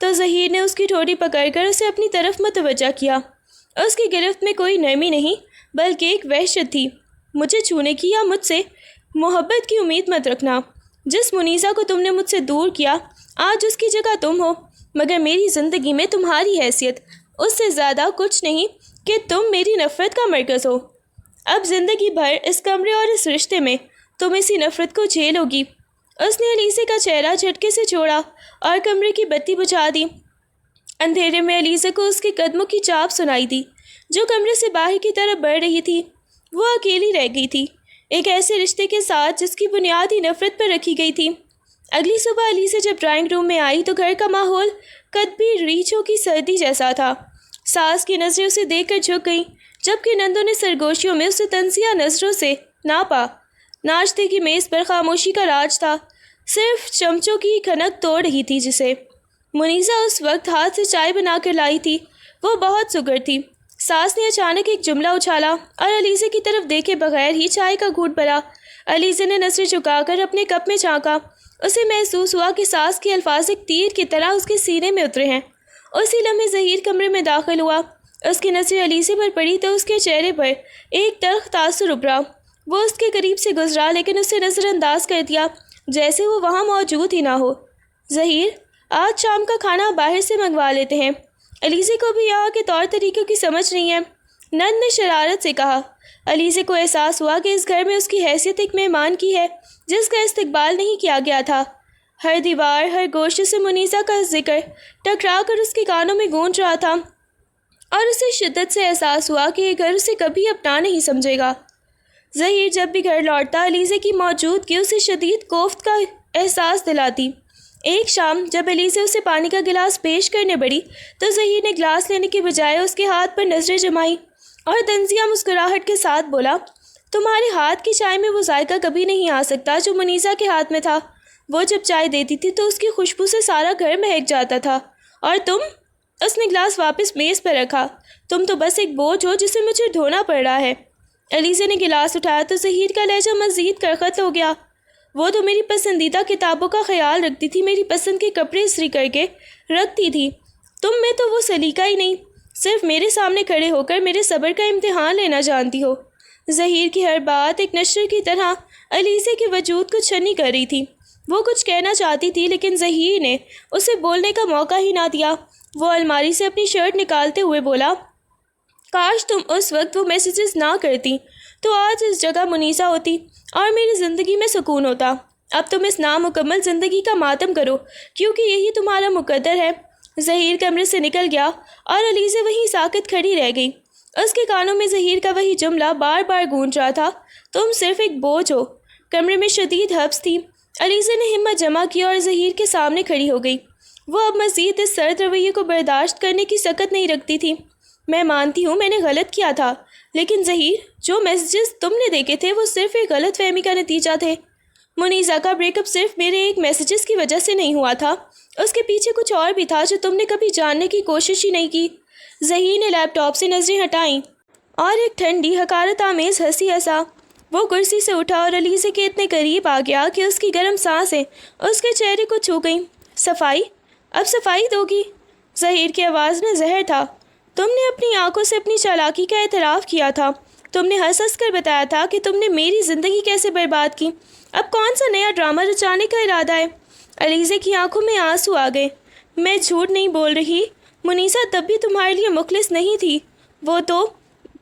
تو ظہیر نے اس کی ٹھوڑی پکڑ کر اسے اپنی طرف متوجہ کیا۔ اس کی گرفت میں کوئی نرمی نہیں بلکہ ایک وحشت تھی۔ مجھے چھونے کی یا مجھ سے محبت کی امید مت رکھنا۔ جس منیزہ کو تم نے مجھ سے دور کیا آج اس کی جگہ تم ہو، مگر میری زندگی میں تمہاری حیثیت اس سے زیادہ کچھ نہیں کہ تم میری نفرت کا مرکز ہو۔ اب زندگی بھر اس کمرے اور اس رشتے میں تم اسی نفرت کو جھیلو گی۔ اس نے علیزے کا چہرہ جھٹکے سے چھوڑا اور کمرے کی بتی بجھا دی۔ اندھیرے میں علیزے کو اس کے قدموں کی چاپ سنائی دی جو کمرے سے باہر کی طرف بڑھ رہی تھی۔ وہ اکیلی رہ گئی تھی ایک ایسے رشتے کے ساتھ جس کی بنیاد ہی نفرت پر رکھی گئی تھی۔ اگلی صبح علیزے جب ڈرائنگ روم میں آئی تو گھر کا ماحول کتبی ریچھوں کی سردی جیسا تھا۔ ساس کی نظریں اسے دیکھ کر جھک گئیں جبکہ نندوں نے سرگوشیوں میں اسے تنزیہ نظروں سے ناپا۔ ناشتے کی میز پر خاموشی کا راج تھا، صرف چمچوں کی کھنک توڑ رہی تھی جسے منیزہ اس وقت ہاتھ سے چائے بنا کر لائی تھی۔ وہ بہت سگر تھی۔ ساس نے اچانک ایک جملہ اچھالا اور علیزے کی طرف دیکھے بغیر ہی چائے کا گھونٹ بھرا۔ علیزے نے نظریں جھکا کر اپنے کپ میں جھانکا۔ اسے محسوس ہوا کہ ساس کے الفاظ ایک تیر کی طرح اس کے سینے میں اترے ہیں۔ اسی لمحے ظہیر کمرے میں داخل ہوا۔ اس کی نظریں علیزے پر پڑی تو اس کے چہرے پر ایک تلخ تاثر ابھرا۔ وہ اس کے قریب سے گزرا لیکن اسے نظر انداز کر دیا جیسے وہ وہاں موجود ہی نہ ہو۔ ظہیر، آج شام کا کھانا باہر سے منگوا لیتے ہیں۔ علیزے کو بھی یہاں کے طور طریقوں کی سمجھ نہیں ہے، نند نے شرارت سے کہا۔ علیزے کو احساس ہوا کہ اس گھر میں اس کی حیثیت ایک مہمان کی ہے جس کا استقبال نہیں کیا گیا تھا۔ ہر دیوار، ہر گوشے سے منیزہ کا ذکر ٹکرا کر اس کے کانوں میں گونج رہا تھا اور اسے شدت سے احساس ہوا کہ یہ گھر اسے کبھی اپنا نہیں سمجھے گا۔ ظہیر جب بھی گھر لوٹتا علیزے کی موجودگی اسے شدید کوفت کا احساس دلاتی۔ ایک شام جب علیزے اسے پانی کا گلاس پیش کرنے بڑھی تو ظہیر نے گلاس لینے کے بجائے اس کے ہاتھ پر نظریں جمائیں اور طنزیہ مسکراہٹ کے ساتھ بولا، تمہارے ہاتھ کی چائے میں وہ ذائقہ کبھی نہیں آ سکتا جو منیزہ کے ہاتھ میں تھا۔ وہ جب چائے دیتی تھی تو اس کی خوشبو سے سارا گھر مہک جاتا تھا، اور تم؟ اس نے گلاس واپس میز پر رکھا۔ تم تو بس ایک بوجھ ہو جسے مجھے دھونا پڑ رہا ہے۔ علیزے نے گلاس اٹھایا تو ظہیر کا لہجہ مزید کرخت ہو گیا۔ وہ تو میری پسندیدہ کتابوں کا خیال رکھتی تھی، میری پسند کے کپڑے استری کر کے رکھتی تھی۔ تم میں تو وہ سلیقہ ہی نہیں، صرف میرے سامنے کھڑے ہو کر میرے صبر کا امتحان لینا جانتی ہو۔ ظہیر کی ہر بات ایک نشر کی طرح علیزے کے وجود کو چھنی کر رہی تھی۔ وہ کچھ کہنا چاہتی تھی لیکن ظہیر نے اسے بولنے کا موقع ہی نہ دیا۔ وہ الماری سے اپنی شرٹ نکالتے ہوئے بولا، کاش تم اس وقت وہ میسیجز نہ کرتی تو آج اس جگہ منیزہ ہوتی اور میری زندگی میں سکون ہوتا۔ اب تم اس نامکمل زندگی کا ماتم کرو کیونکہ یہی تمہارا مقدر ہے۔ ظہیر کمرے سے نکل گیا اور علیزے وہیں ساکت کھڑی رہ گئی۔ اس کے کانوں میں ظہیر کا وہی جملہ بار بار گونج رہا تھا، تم صرف ایک بوجھ ہو۔ کمرے میں شدید حبس تھی۔ علیزے نے ہمت جمع کی اور ظہیر کے سامنے کھڑی ہو گئی۔ وہ اب مزید اس سرد رویے کو برداشت کرنے کی سکت نہیں رکھتی تھی۔ میں مانتی ہوں میں نے غلط کیا تھا، لیکن ظہیر، جو میسیجز تم نے دیکھے تھے وہ صرف ایک غلط فہمی کا نتیجہ تھے۔ منیزہ کا بریک اپ صرف میرے ایک میسیجز کی وجہ سے نہیں ہوا تھا، اس کے پیچھے کچھ اور بھی تھا جو تم نے کبھی جاننے کی کوشش ہی نہیں کی۔ ظہیر نے لیپ ٹاپ سے نظریں ہٹائیں اور ایک ٹھنڈی حقارت آمیز ہنسی ہنسا۔ وہ کرسی سے اٹھا اور علیزے کے اتنے قریب آ گیا کہ اس کی گرم سانسیں اس کے چہرے کو چھو گئیں۔ صفائی؟ اب صفائی دو گی؟ ظہیر کی آواز میں زہر تھا۔ تم نے اپنی آنکھوں سے اپنی چالاکی کا اعتراف کیا تھا۔ تم نے ہنس ہنس کر بتایا تھا کہ تم نے میری زندگی کیسے برباد کی۔ اب کون سا نیا ڈرامہ رچانے کا ارادہ ہے؟ علیزے کی آنکھوں میں آنسو آ گئے۔ میں جھوٹ نہیں بول رہی، منیزہ تب بھی تمہارے لیے مخلص نہیں تھی۔ وہ تو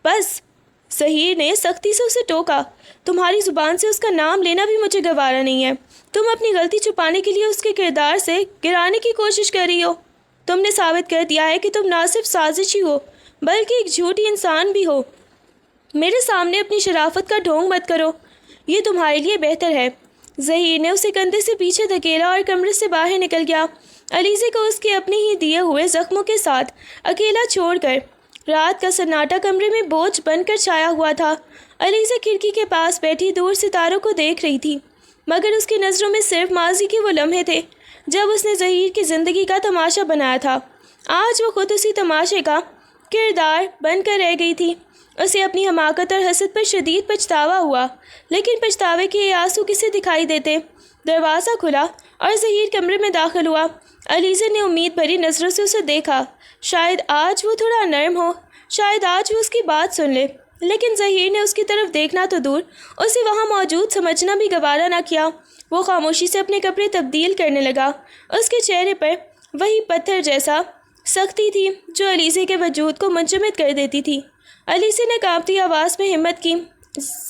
بس، ظہیر نے سختی سے اسے ٹوکا، تمہاری زبان سے اس کا نام لینا بھی مجھے گوارا نہیں ہے۔ تم اپنی غلطی چھپانے کے لیے اس کے کردار سے گرانے کی کوشش کر رہی ہو۔ تم نے ثابت کر دیا ہے کہ تم نہ صرف سازشی ہو بلکہ ایک جھوٹی انسان بھی ہو۔ میرے سامنے اپنی شرافت کا ڈھونگ مت کرو، یہ تمہارے لیے بہتر ہے۔ ظہیر نے اسے کندھے سے پیچھے دھکیلا اور کمرے سے باہر نکل گیا، علیزے کو اس کے اپنے ہی دیے ہوئے زخموں کے ساتھ اکیلا چھوڑ کر۔ رات کا سناٹا کمرے میں بوجھ بن کر چھایا ہوا تھا۔ علیزہ کھڑکی کے پاس بیٹھی دور ستاروں کو دیکھ رہی تھی، مگر اس کی نظروں میں صرف ماضی کے وہ لمحے تھے جب اس نے ظہیر کی زندگی کا تماشا بنایا تھا۔ آج وہ خود اسی تماشے کا کردار بن کر رہ گئی تھی۔ اسے اپنی حماقت اور حسد پر شدید پچھتاوا ہوا، لیکن پچھتاوے کے یہ آنسو کسے دکھائی دیتے؟ دروازہ کھلا اور ظہیر کمرے میں داخل ہوا۔ علیزہ نے امید بھری نظروں سے اسے دیکھا۔ شاید آج وہ تھوڑا نرم ہو، شاید آج وہ اس کی بات سن لے، لیکن ظہیر نے اس کی طرف دیکھنا تو دور، اسے وہاں موجود سمجھنا بھی گوارا نہ کیا۔ وہ خاموشی سے اپنے کپڑے تبدیل کرنے لگا۔ اس کے چہرے پر وہی پتھر جیسا سختی تھی جو علیزہ کے وجود کو منجمد کر دیتی تھی۔ علیزہ نے کانپتی آواز میں ہمت کی،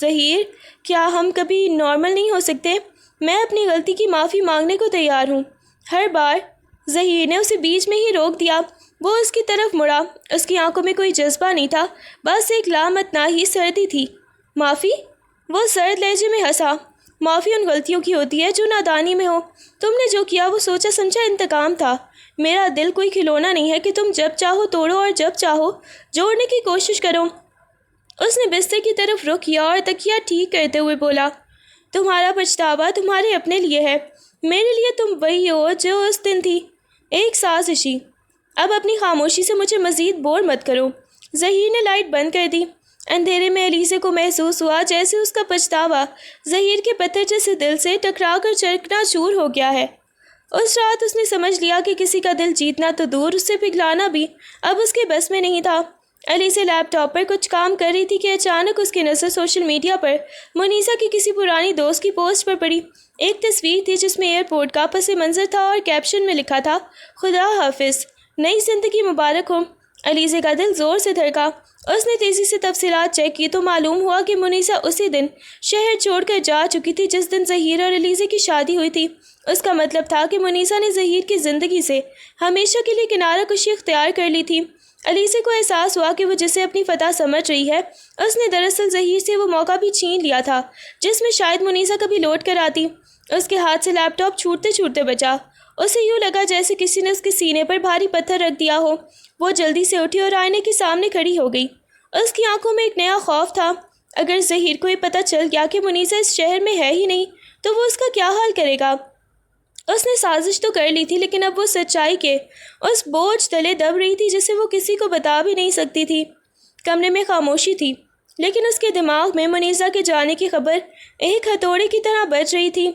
ظہیر، کیا ہم کبھی نارمل نہیں ہو سکتے؟ میں اپنی غلطی کی معافی مانگنے کو تیار ہوں، ہر بار۔ ظہیر نے اسے بیچ میں ہی روک دیا۔ وہ اس کی طرف مڑا، اس کی آنکھوں میں کوئی جذبہ نہیں تھا، بس ایک لامتناہی سردی تھی۔ معافی؟ وہ سرد لہجے میں ہنسا۔ معافی ان غلطیوں کی ہوتی ہے جو نادانی میں ہو۔ تم نے جو کیا وہ سوچا سمجھا انتقام تھا۔ میرا دل کوئی کھلونا نہیں ہے کہ تم جب چاہو توڑو اور جب چاہو جوڑنے کی کوشش کرو۔ اس نے بستر کی طرف رخ کیا اور تکیہ ٹھیک کرتے ہوئے بولا، تمہارا پچھتاوا تمہارے اپنے لیے ہے، میرے لیے تم وہی ہو جو اس دن تھی، ایک سازشی۔ اب اپنی خاموشی سے مجھے مزید بور مت کرو۔ ظہیر نے لائٹ بند کر دی۔ اندھیرے میں علیزہ کو محسوس ہوا جیسے اس کا پچھتاوا ظہیر کے پتھر جیسے دل سے ٹکرا کر چکنا چور ہو گیا ہے۔ اس رات اس نے سمجھ لیا کہ کسی کا دل جیتنا تو دور، اس سے پگھلانا بھی اب اس کے بس میں نہیں تھا۔ علیزہ لیپ ٹاپ پر کچھ کام کر رہی تھی کہ اچانک اس کی نظر سوشل میڈیا پر منیزہ کی کسی پرانی دوست کی پوسٹ پر پڑی۔ ایک تصویر تھی جس میں ایئرپورٹ کا پس منظر تھا اور کیپشن میں لکھا تھا، خدا حافظ، نئی زندگی مبارک ہو۔ علیزہ کا دل زور سے دھڑکا۔ اس نے تیزی سے تفصیلات چیک کی تو معلوم ہوا کہ منیزہ اسی دن شہر چھوڑ کر جا چکی تھی جس دن ظہیر اور علیزہ کی شادی ہوئی تھی۔ اس کا مطلب تھا کہ منیزہ نے ظہیر کی زندگی سے ہمیشہ کے لیے کنارہ کشی اختیار کر لی تھی۔ علیزہ کو احساس ہوا کہ وہ جسے اپنی فتح سمجھ رہی ہے، اس نے دراصل ظہیر سے وہ موقع بھی چھین لیا تھا جس میں شاید منیزہ کبھی لوٹ کر آتی۔ اس کے ہاتھ سے لیپ ٹاپ چھوٹتے چھوٹتے بچا۔ اسے یوں لگا جیسے کسی نے اس کے سینے پر بھاری پتھر رکھ دیا ہو۔ وہ جلدی سے اٹھی اور آئینے کے سامنے کھڑی ہو گئی۔ اس کی آنکھوں میں ایک نیا خوف تھا۔ اگر ظہیر کو یہ پتہ چل گیا کہ منیزہ اس شہر میں ہے ہی نہیں تو وہ اس کا کیا حال کرے گا؟ اس نے سازش تو کر لی تھی لیکن اب وہ سچائی کے اس بوجھ تلے دب رہی تھی جسے وہ کسی کو بتا بھی نہیں سکتی تھی۔ کمرے میں خاموشی تھی لیکن اس کے دماغ میں منیزہ کے جانے کی خبر ایک ہتھوڑے کی طرح بج رہی تھی۔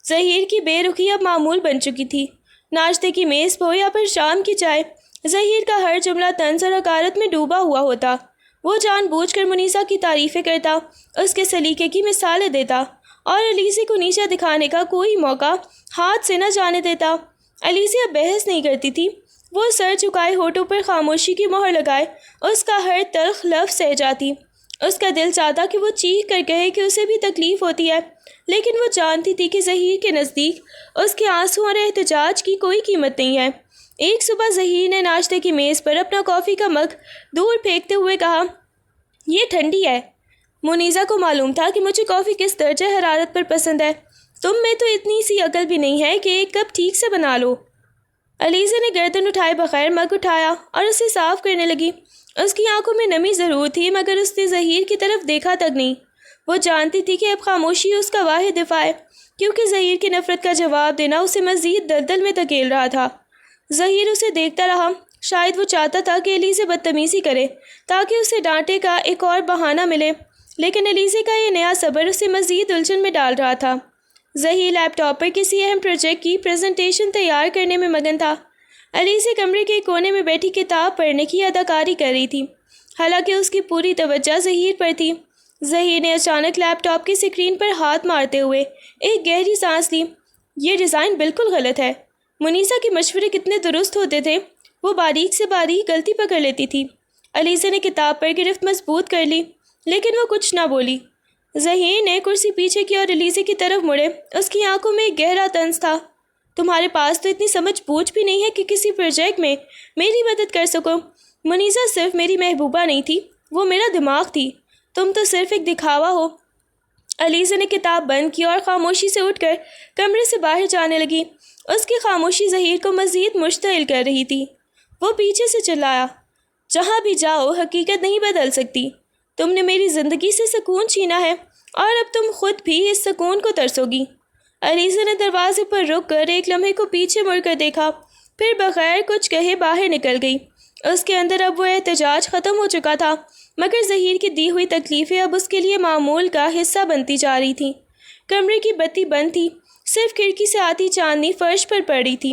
ظہیر کی بے رخی اب معمول بن چکی تھی۔ ناشتے کی میز پہ یا پھر شام کی چائے، ظہیر کا ہر جملہ طنز اور حقارت میں ڈوبا ہوا ہوتا۔ وہ جان بوجھ کر منیزہ کی تعریفیں کرتا، اس کے سلیقے کی مثالیں دیتا اور علیزہ کو نیچا دکھانے کا کوئی موقع ہاتھ سے نہ جانے دیتا۔ علیزہ اب بحث نہیں کرتی تھی۔ وہ سر جھکائے ہونٹوں پر خاموشی کی مہر لگائے اس کا ہر تلخ لفظ سہ جاتی۔ اس کا دل چاہتا کہ وہ چیخ کر کہے کہ اسے بھی تکلیف ہوتی ہے، لیکن وہ جانتی تھی کہ ظہیر کے نزدیک اس کے آنسوں اور احتجاج کی کوئی قیمت نہیں ہے۔ ایک صبح ظہیر نے ناشتے کی میز پر اپنا کافی کا مگ دور پھینکتے ہوئے کہا، یہ ٹھنڈی ہے۔ منیزہ کو معلوم تھا کہ مجھے کافی کس درجہ حرارت پر پسند ہے۔ تم میں تو اتنی سی عقل بھی نہیں ہے کہ ایک کپ ٹھیک سے بنا لو۔ علیزہ نے گردن اٹھائے بغیر مگ اٹھایا اور اسے صاف کرنے لگی۔ اس کی آنکھوں میں نمی ضرور تھی مگر اس نے ظہیر کی طرف دیکھا تک نہیں۔ وہ جانتی تھی کہ اب خاموشی اس کا واحد دفاع ہے، کیونکہ ظہیر کی نفرت کا جواب دینا اسے مزید دلدل میں دھکیل رہا تھا۔ ظہیر اسے دیکھتا رہا۔ شاید وہ چاہتا تھا کہ علیزہ بدتمیزی کرے تاکہ اسے ڈانٹے کا ایک اور بہانہ ملے، لیکن علیزہ کا یہ نیا صبر اسے مزید الجھن میں ڈال رہا تھا۔ ظہیر لیپ ٹاپ پر کسی اہم پروجیکٹ کی پریزنٹیشن تیار کرنے میں مگن تھا۔ علیزہ کمرے کے کونے میں بیٹھی کتاب پڑھنے کی اداکاری کر رہی تھی، حالانکہ اس کی پوری توجہ ظہیر پر تھی۔ ظہیر نے اچانک لیپ ٹاپ کی اسکرین پر ہاتھ مارتے ہوئے ایک گہری سانس لی۔ یہ ڈیزائن بالکل غلط ہے۔ منیزہ کے مشورے کتنے درست ہوتے تھے، وہ باریک سے باریک غلطی پکڑ لیتی تھی۔ علیزہ نے کتاب پر گرفت مضبوط کر لی لیکن وہ کچھ نہ بولی۔ ظہیر نے کرسی پیچھے کی اور علیزہ کی طرف مڑے۔ اس کی آنکھوں میں ایک گہرا طنز تھا۔ تمہارے پاس تو اتنی سمجھ بوجھ بھی نہیں ہے کہ کسی پروجیکٹ میں میری مدد کر سکو۔ منیزہ صرف میری محبوبہ نہیں تھی، وہ میرا دماغ تھی، تم تو صرف ایک دکھاوا ہو۔ علیزہ نے کتاب بند کی اور خاموشی سے اٹھ کر کمرے سے باہر جانے لگی۔ اس کی خاموشی ظہیر کو مزید مشتعل کر رہی تھی۔ وہ پیچھے سے چلایا، جہاں بھی جاؤ حقیقت نہیں بدل سکتی۔ تم نے میری زندگی سے سکون چھینا ہے اور اب تم خود بھی اس سکون کو ترسو گی۔ علیزہ نے دروازے پر رک کر ایک لمحے کو پیچھے مڑ کر دیکھا، پھر بغیر کچھ کہے باہر نکل گئی۔ اس کے اندر اب وہ احتجاج ختم ہو چکا تھا، مگر ظہیر کی دی ہوئی تکلیفیں اب اس کے لیے معمول کا حصہ بنتی جا رہی تھیں۔ کمرے کی بتی بند تھی، صرف کھڑکی سے آتی چاندنی فرش پر پڑ رہی تھی۔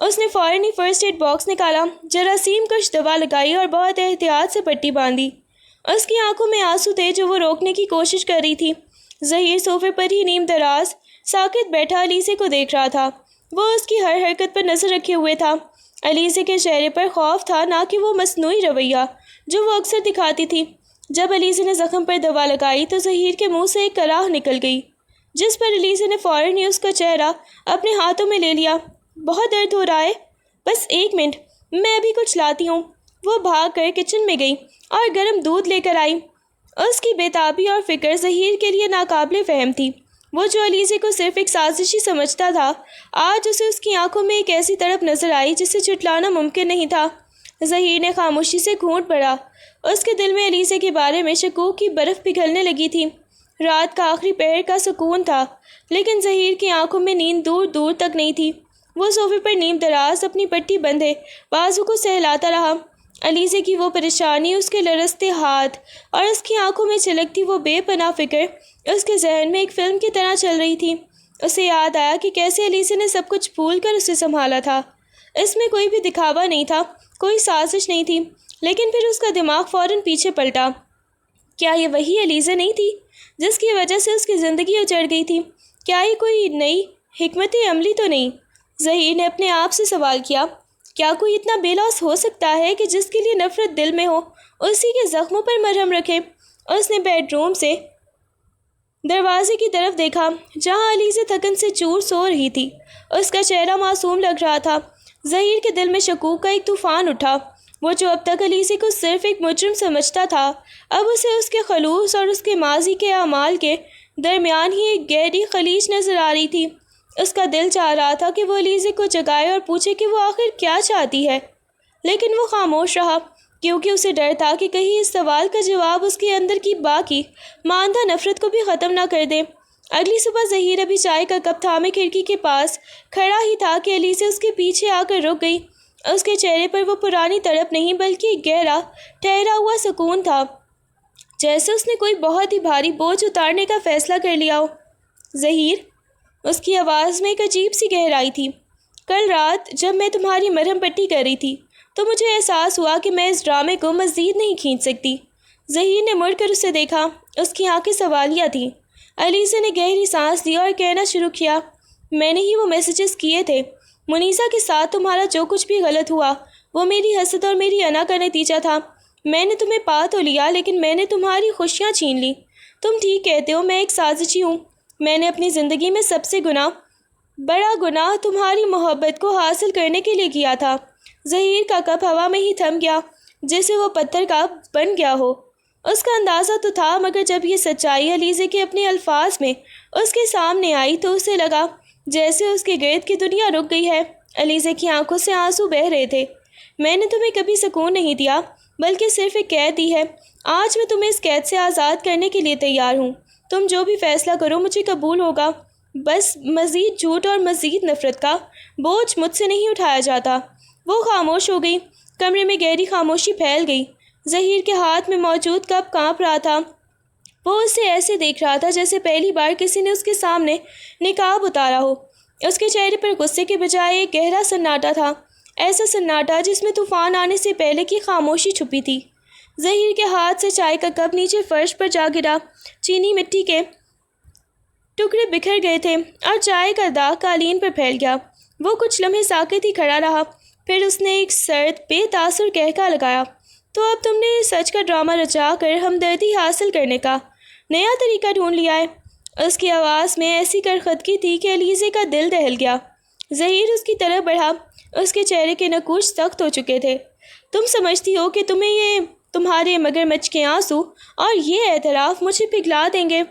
اس نے فوراً ہی فرسٹ ایڈ باکس نکالا، جراثیم کش دوا لگائی اور بہت احتیاط سے پٹی باندھی۔ اس کی آنکھوں میں آنسو تھے جو وہ روکنے کی کوشش کر رہی تھی۔ ظہیر صوفے پر ہی نیم دراز ساکت بیٹھا علیزے کو دیکھ رہا تھا۔ وہ اس کی ہر حرکت پر نظر رکھے ہوئے تھا۔ علیزے کے چہرے پر خوف تھا، نہ کہ وہ مصنوعی رویہ جو وہ اکثر دکھاتی تھی۔ جب علیزے نے زخم پر دوا لگائی تو ظہیر کے منہ سے ایک کراہ نکل گئی، جس پر علیزے نے فوراً ہی اس کا چہرہ اپنے ہاتھوں میں لے لیا۔ بہت درد ہو رہا ہے؟ بس ایک منٹ، میں ابھی کچھ لاتی ہوں۔ وہ بھاگ کر کچن میں گئی اور گرم دودھ لے کر آئی۔ اس کی بے تابی اور فکر ظہیر کے لیے ناقابل فہم تھی۔ وہ جو علیزے کو صرف ایک سازشی سمجھتا تھا، آج اسے اس کی آنکھوں میں ایک ایسی تڑپ نظر آئی جسے جھٹلانا ممکن نہیں تھا۔ ظہیر نے خاموشی سے گھونٹ بھرا۔ اس کے دل میں علیزے کے بارے میں شکوک کی برف پگھلنے لگی تھی۔ رات کا آخری پہر کا سکون تھا، لیکن ظہیر کی آنکھوں میں نیند دور دور تک نہیں تھی۔ وہ صوفے پر نیم دراز اپنی پٹی بندھے بازو کو سہلاتا رہا۔ علیزے کی وہ پریشانی، اس کے لرزتے ہاتھ اور اس کی آنکھوں میں چھلکتی وہ بے پناہ فکر اس کے ذہن میں ایک فلم کی طرح چل رہی تھی۔ اسے یاد آیا کہ کیسے علیزے نے سب کچھ بھول کر اسے سنبھالا تھا۔ اس میں کوئی بھی دکھاوا نہیں تھا، کوئی سازش نہیں تھی، لیکن پھر اس کا دماغ فوراً پیچھے پلٹا۔ کیا یہ وہی علیزہ نہیں تھی جس کی وجہ سے اس کی زندگی اجڑ گئی تھی؟ کیا یہ کوئی نئی حکمت عملی تو نہیں؟ ظہیر نے اپنے آپ سے سوال کیا۔ کیا کوئی اتنا بے لوث ہو سکتا ہے کہ جس کے لیے نفرت دل میں ہو اسی کے زخموں پر مرہم رکھے؟ اس نے بیڈ روم سے دروازے کی طرف دیکھا جہاں علیزہ تھکن سے چور سو رہی تھی۔ اس کا چہرہ معصوم لگ رہا تھا۔ ظہیر کے دل میں شکوک کا ایک طوفان اٹھا۔ وہ جو اب تک علیزہ کو صرف ایک مجرم سمجھتا تھا، اب اسے اس کے خلوص اور اس کے ماضی کے اعمال کے درمیان ہی ایک گہری خلیج نظر آ رہی تھی۔ اس کا دل چاہ رہا تھا کہ وہ علیزہ کو جگائے اور پوچھے کہ وہ آخر کیا چاہتی ہے، لیکن وہ خاموش رہا، کیونکہ اسے ڈر تھا کہ کہیں اس سوال کا جواب اس کے اندر کی باقی ماندہ نفرت کو بھی ختم نہ کر دے۔ اگلی صبح ظہیر ابھی چائے کا کپ تھامے کھڑکی کے پاس کھڑا ہی تھا کہ علیزہ اس کے پیچھے آ کر رک گئی۔ اس کے چہرے پر وہ پرانی تڑپ نہیں بلکہ ایک گہرا ٹھہرا ہوا سکون تھا، جیسے اس نے کوئی بہت ہی بھاری بوجھ اتارنے کا فیصلہ کر لیا ہو۔ ظہیر، اس کی آواز میں ایک عجیب سی گہرائی تھی۔ کل رات جب میں تمہاری مرہم پٹی کر رہی تھی تو مجھے احساس ہوا کہ میں اس ڈرامے کو مزید نہیں کھینچ سکتی۔ ظہیر نے مڑ کر اسے دیکھا۔ اس کی آنکھیں سوالیہ تھیں۔ علیزہ نے گہری سانس لی اور کہنا شروع کیا، میں نے ہی وہ میسیجز کیے تھے۔ منیزہ کے ساتھ تمہارا جو کچھ بھی غلط ہوا وہ میری حسد اور میری انا کا نتیجہ تھا۔ میں نے تمہیں پا تو لیا، لیکن میں نے تمہاری خوشیاں چھین لی۔ تم ٹھیک کہتے ہو، میں ایک سازشی ہوں۔ میں نے اپنی زندگی میں سب سے بڑا گناہ تمہاری محبت کو حاصل کرنے کے لیے کیا تھا۔ ظہیر کا کپ ہوا میں ہی تھم گیا، جیسے وہ پتھر کا بن گیا ہو۔ اس کا اندازہ تو تھا، مگر جب یہ سچائی علیزہ کے اپنے الفاظ میں اس کے سامنے آئی تو اسے لگا جیسے اس کے گرد کی دنیا رک گئی ہے۔ علیزہ کی آنکھوں سے آنسو بہہ رہے تھے۔ میں نے تمہیں کبھی سکون نہیں دیا، بلکہ صرف ایک قید دی ہے۔ آج میں تمہیں اس قید سے آزاد کرنے کے لیے تیار ہوں۔ تم جو بھی فیصلہ کرو مجھے قبول ہوگا، بس مزید جھوٹ اور مزید نفرت کا بوجھ مجھ سے نہیں اٹھایا جاتا۔ وہ خاموش ہو گئی۔ کمرے میں گہری خاموشی پھیل گئی۔ ظہیر کے ہاتھ میں موجود کپ کانپ رہا تھا۔ وہ اسے ایسے دیکھ رہا تھا جیسے پہلی بار کسی نے اس کے سامنے نقاب اتارا ہو۔ اس کے چہرے پر غصے کے بجائے ایک گہرا سناٹا تھا، ایسا سناٹا جس میں طوفان آنے سے پہلے کی خاموشی چھپی تھی۔ ظہیر کے ہاتھ سے چائے کا کپ نیچے فرش پر جا گرا۔ چینی مٹی کے ٹکڑے بکھر گئے تھے اور چائے کا داغ قالین پر پھیل گیا۔ وہ کچھ لمحے ساکت ہی کھڑا رہا، پھر اس نے ایک سرد بے تاثر کہکا لگایا، تو اب تم نے سچ کا ڈرامہ رچا کر ہمدردی حاصل کرنے کا نیا طریقہ ڈھونڈ لیا ہے۔ اس کی آواز میں ایسی کرخدگی تھی کہ علیزہ کا دل دہل گیا۔ ظہیر اس کی طرف بڑھا۔ اس کے چہرے کے نقوش سخت ہو چکے تھے۔ تم سمجھتی ہو کہ تمہارے مگر مچ کے آنسو اور یہ اعتراف مجھے پگھلا دیں گے؟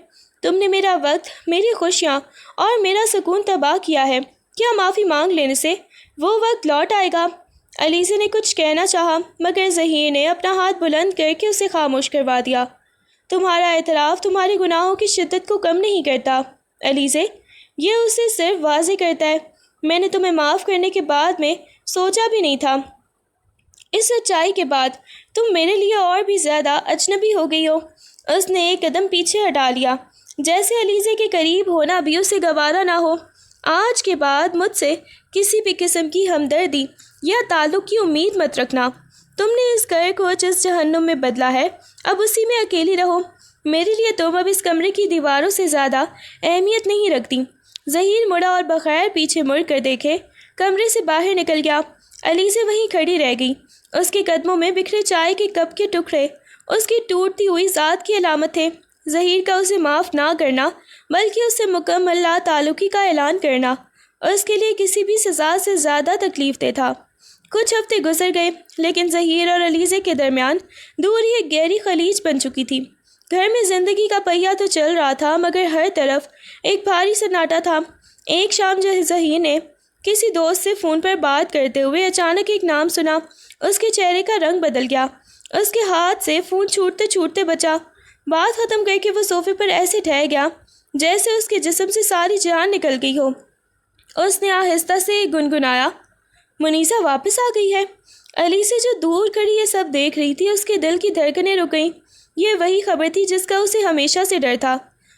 تم نے میرا وقت، میری خوشیاں اور میرا سکون تباہ کیا ہے۔ کیا معافی مانگ لینے سے وہ وقت لوٹ آئے گا؟ علیزہ نے کچھ کہنا چاہا، مگر ظہیر نے اپنا ہاتھ بلند کر کے اسے خاموش کروا دیا۔ تمہارا اعتراف تمہارے گناہوں کی شدت کو کم نہیں کرتا علیزہ، یہ اسے صرف واضح کرتا ہے۔ میں نے تمہیں معاف کرنے کے بعد میں سوچا بھی نہیں تھا، اس سچائی کے بعد تم میرے لیے اور بھی زیادہ اجنبی ہو گئی ہو۔ اس نے ایک قدم پیچھے ہٹا لیا، جیسے علیزہ کے قریب ہونا بھی اسے گوارا نہ ہو۔ آج کے بعد مجھ سے کسی بھی قسم کی ہمدردی یا تعلق کی امید مت رکھنا۔ تم نے اس گھر کو جس جہنم میں بدلا ہے اب اسی میں اکیلی رہو۔ میرے لیے تم اب اس کمرے کی دیواروں سے زیادہ اہمیت نہیں رکھتی۔ ظہیر مڑا اور بغیر پیچھے مڑ کر دیکھے کمرے سے باہر نکل گیا۔ علیزہ وہیں کھڑی رہ گئی۔ اس کے قدموں میں بکھرے چائے کے کپ کے ٹکڑے اس کی ٹوٹتی ہوئی ذات کی علامت تھے۔ ظہیر کا اسے معاف نہ کرنا بلکہ اس سے مکمل لا تعلقی کا اعلان کرنا اس کے لیے کسی بھی سزا سے زیادہ تکلیف دہ تھا۔ کچھ ہفتے گزر گئے لیکن ظہیر اور علیزہ کے درمیان دوری ایک گہری خلیج بن چکی تھی۔ گھر میں زندگی کا پہیہ تو چل رہا تھا مگر ہر طرف ایک بھاری سناٹا تھا۔ ایک شام ظہیر نے کسی دوست سے فون پر بات کرتے ہوئے اچانک ایک نام سنا۔ اس کے چہرے کا رنگ بدل گیا۔ اس کے ہاتھ سے فون چھوٹتے چھوٹتے بچا۔ بات ختم کر کے وہ صوفے پر ایسے ٹھہر گیا جیسے اس کے جسم سے ساری جان نکل گئی ہو۔ اس نے آہستہ سے گنگنایا، منیزہ واپس آ گئی ہے۔ علیزہ جو دور کھڑی یہ سب دیکھ رہی تھی اس کے دل کی دھڑکنیں رک گئیں۔ یہ وہی خبر تھی جس کا اسے ہمیشہ سے ڈر تھا۔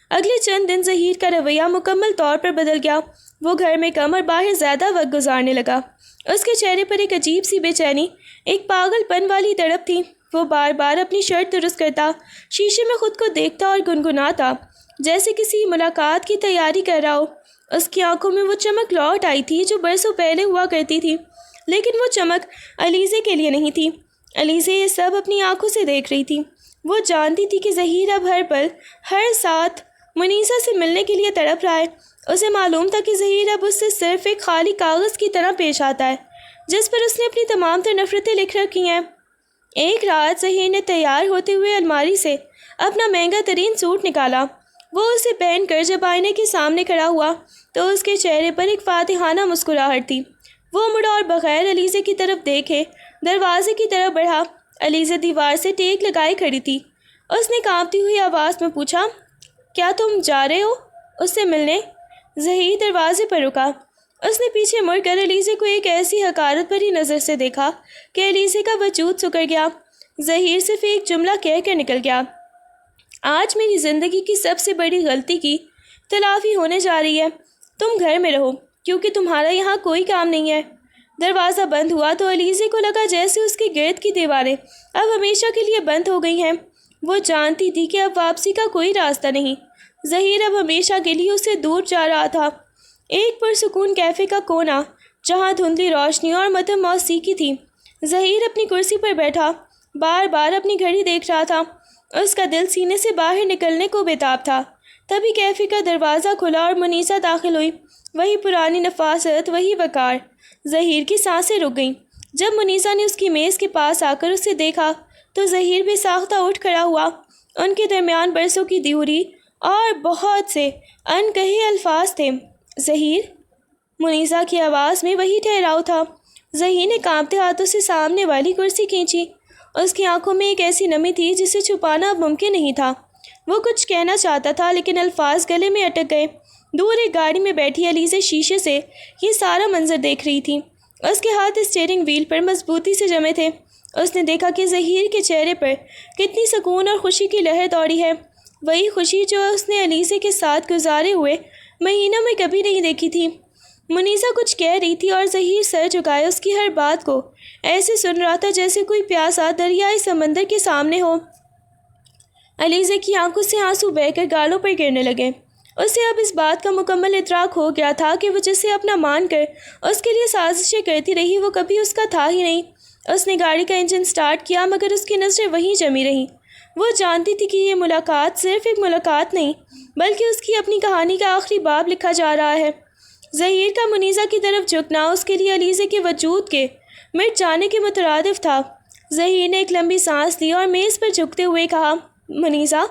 اگلے چند دن ظہیر کا رویہ مکمل طور پر بدل گیا۔ وہ گھر میں کم اور باہر زیادہ وقت گزارنے لگا۔ اس کے چہرے پر ایک عجیب سی بے چینی، ایک پاگل پن والی تڑپ تھی۔ وہ بار بار اپنی شرٹ درست کرتا، شیشے میں خود کو دیکھتا اور گنگناتا جیسے کسی ملاقات کی تیاری کر رہا ہو۔ اس کی آنکھوں میں وہ چمک لوٹ آئی تھی جو برسوں پہلے ہوا کرتی تھی، لیکن وہ چمک علیزہ کے لیے نہیں تھی۔ علیزہ یہ سب اپنی آنکھوں سے دیکھ رہی تھی۔ وہ جانتی تھی کہ ظہیر اب ہر پل ہر ساتھ منیزہ سے ملنے کے لیے تڑپ رہا ہے۔ اسے معلوم تھا کہ ظہیر اب اس سے صرف ایک خالی کاغذ کی طرح پیش آتا ہے جس پر اس نے اپنی تمام تر نفرتیں لکھ رکھی ہیں۔ ایک رات ظہیر نے تیار ہوتے ہوئے الماری سے اپنا مہنگا ترین سوٹ نکالا۔ وہ اسے پہن کر جب آئینے کے سامنے کھڑا ہوا تو اس کے چہرے پر ایک فاتحانہ مسکراہٹ تھی۔ وہ مڑا اور بغیر علیزہ کی طرف دیکھے دروازے کی طرف بڑھا۔ علیزہ دیوار سے ٹیک لگائے کھڑی تھی۔ اس نے کانپتی ہوئی آواز میں پوچھا، کیا تم جا رہے ہو اس سے ملنے؟ ظہیر دروازے پر رکا۔ اس نے پیچھے مڑ کر علیزہ کو ایک ایسی حقارت بھری نظر سے دیکھا کہ علیزہ کا وجود سکڑ گیا۔ ظہیر صرف ایک جملہ کہہ کر نکل گیا، آج میری زندگی کی سب سے بڑی غلطی کی تلافی ہونے جا رہی ہے۔ تم گھر میں رہو کیونکہ تمہارا یہاں کوئی کام نہیں ہے۔ دروازہ بند ہوا تو علیزہ کو لگا جیسے اس کے گرد کی دیواریں اب ہمیشہ کے لیے بند ہو گئی ہیں۔ وہ جانتی تھی کہ اب واپسی کا کوئی راستہ نہیں۔ ظہیر اب ہمیشہ کے لیے اسے دور جا رہا تھا۔ ایک پرسکون کیفے کا کونا جہاں دھندلی روشنی اور مدھم موسیقی تھی۔ ظہیر اپنی کرسی پر بیٹھا بار بار اپنی گھڑی دیکھ رہا تھا۔ اس کا دل سینے سے باہر نکلنے کو بےتاب تھا۔ تبھی کیفے کا دروازہ کھلا اور منیزہ داخل ہوئی۔ وہی پرانی نفاست، وہی وقار۔ ظہیر کی سانسیں رک گئیں۔ جب منیزہ نے اس کی میز کے پاس آ کر اسے دیکھا تو ظہیر بے ساختہ اٹھ کھڑا ہوا۔ ان کے درمیان برسوں کی دوری اور بہت سے ان کہے الفاظ تھے۔ ظہیر، منیزہ کی آواز میں وہی ٹھہراؤ تھا۔ ظہیر نے کانپتے ہاتھوں سے سامنے والی کرسی کھینچی۔ اس کی آنکھوں میں ایک ایسی نمی تھی جسے چھپانا اب ممکن نہیں تھا۔ وہ کچھ کہنا چاہتا تھا لیکن الفاظ گلے میں اٹک گئے۔ دور ایک گاڑی میں بیٹھی علیزہ شیشے سے یہ سارا منظر دیکھ رہی تھی۔ اس کے ہاتھ اسٹیئرنگ وہیل پر مضبوطی سے جمے تھے۔ اس نے دیکھا کہ ظہیر کے چہرے پر کتنی سکون اور خوشی کی لہر دوڑی ہے، وہی خوشی جو اس نے علیزہ کے ساتھ گزارے ہوئے مہینوں میں کبھی نہیں دیکھی تھی۔ منیزہ کچھ کہہ رہی تھی اور ظہیر سر جھکائے اس کی ہر بات کو ایسے سن رہا تھا جیسے کوئی پیاسا دریائے سمندر کے سامنے ہو۔ علیزہ کی آنکھوں سے آنسو بہہ کر گالوں پر گرنے لگے۔ اسے اب اس بات کا مکمل ادراک ہو گیا تھا کہ وہ جسے اپنا مان کر اس کے لیے سازشیں کرتی رہی وہ کبھی اس کا تھا ہی نہیں۔ اس نے گاڑی کا انجن سٹارٹ کیا مگر اس کی نظریں وہیں جمی رہیں۔ وہ جانتی تھی کہ یہ ملاقات صرف ایک ملاقات نہیں بلکہ اس کی اپنی کہانی کا آخری باب لکھا جا رہا ہے۔ ظہیر کا منیزہ کی طرف جھکنا اس کے لیے علیزہ کے وجود کے مٹ جانے کے مترادف تھا۔ ظہیر نے ایک لمبی سانس لی اور میز پر جھکتے ہوئے کہا، منیزہ،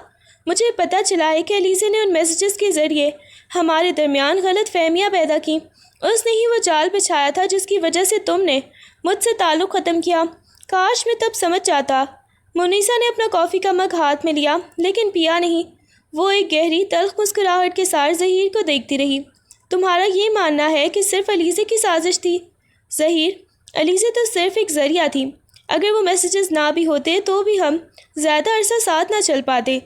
مجھے پتہ چلا ہے کہ علیزہ نے ان میسیجز کے ذریعے ہمارے درمیان غلط فہمیاں پیدا کی۔ اس نے ہی وہ جال بچھایا تھا جس کی وجہ سے تم نے مجھ سے تعلق ختم کیا۔ کاش میں تب سمجھ جاتا۔ منیزہ نے اپنا کافی کا مگ ہاتھ میں لیا لیکن پیا نہیں۔ وہ ایک گہری تلخ مسکراہٹ کے ساتھ ظہیر کو دیکھتی رہی۔ تمہارا یہ ماننا ہے کہ صرف علیزہ کی سازش تھی؟ ظہیر، علیزہ تو صرف ایک ذریعہ تھی۔ اگر وہ میسیجز نہ بھی ہوتے تو بھی ہم زیادہ عرصہ ساتھ نہ چل پاتے۔